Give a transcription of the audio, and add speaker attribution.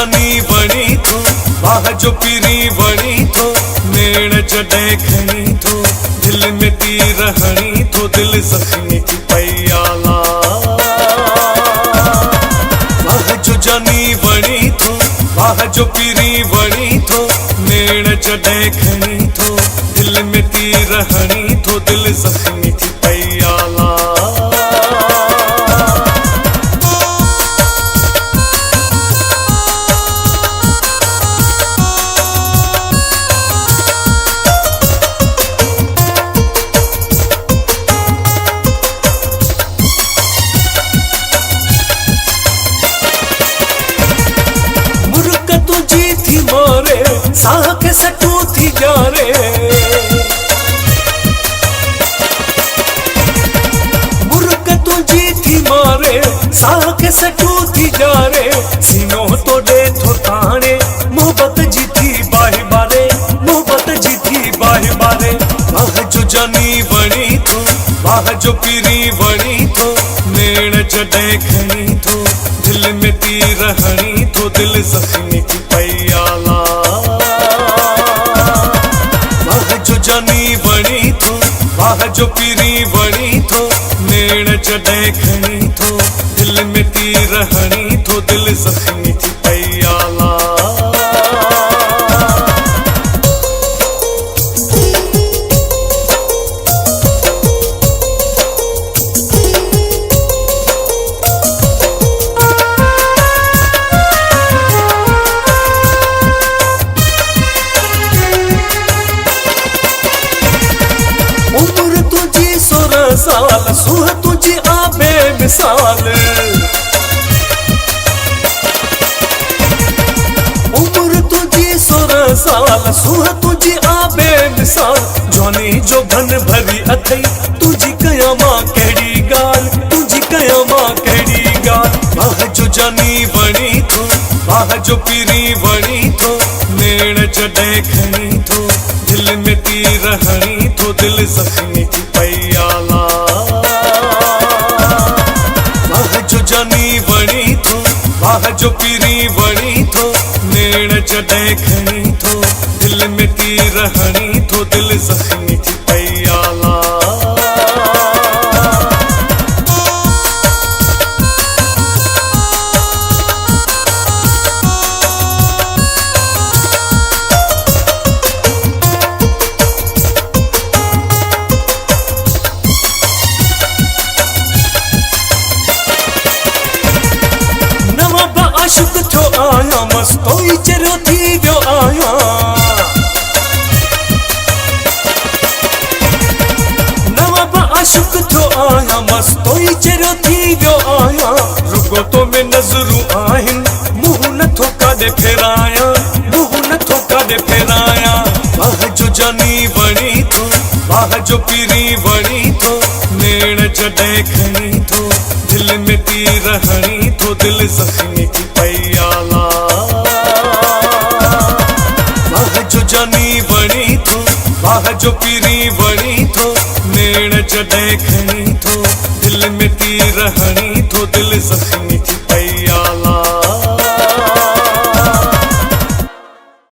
Speaker 1: जानी वणी थो बाह जो पीरी वणी थो नेण जॾहिं खणी थो दिल में तीर हणी थो दिल ज़ख़्मी थी पई आला बाह जो जानी वणी थो बाह जो पीरी वणी थो नेण जॾहिं खणी थो दिल में तीर हणी थो दिल ज़ख़्मी थी पई आला मारे साख सटू थी जारे मुर्क तुझी थी मारे साख सटू थी जारे सीनो तो दे थो ताने मोहब्बत जी थी बाहि बारे मोहब्बत जी थी बाहि बारे बाह जो जानी वणी थो बाह जो पीरी वणी थो नेण जॾहिं खणी थो दिल में तीर हणी थो दिल ज़ख़्मी थी पई आला बाह जो जानी वणी थो बाह जो पीरी वणी थो नेण जॾहिं खणी थो दिल में तीर हणी थो दिल ज़ख़्मी थी पई आला उम्र तुझी 16 साल सुह तुझी आबे मिसाल उम्र तुझी 16 साल सुह तुझी आबे मिसाल जवानी जो भन भरी अथई तुझी कया मां कहिड़ी ॻाल्हि तुझी कया मां कहिड़ी ॻाल्हि बाह जो जानी वणी थो बाह जो पीरी वणी थो नेण जॾहिं खणी थो दिल में तीर हणी थो दिल ज़ख़्मी थी पई आला बाह जो जानी वणी थो बाह जो पीरी वणी थो नेण जॾहिं खणी थो दिल में तीर हणी थो दिल ज़ख़्मी थी पई आला आशिक थो आया मस्तोई चरियो थी वियो आया नवां आशिक थो आया मस्तोई चरियो थी वियो आया रुगो तो में नज़रूं आहिनि मुंहुं नथो काॾे फेराया मुंहुं नथो काॾे फेराया बाह जो जानी वणी थो बाह जो पीरी वणी थो नेण जॾहिं खणी थो दिल में तीर हणी थो दिल ज़ख़्मी थी पई आला बाह जो जानी वणी थो बाह जो पीरी वणी थो नेण जॾहिं खणी थो दिल में तीर हणी थो दिल ज़ख़्मी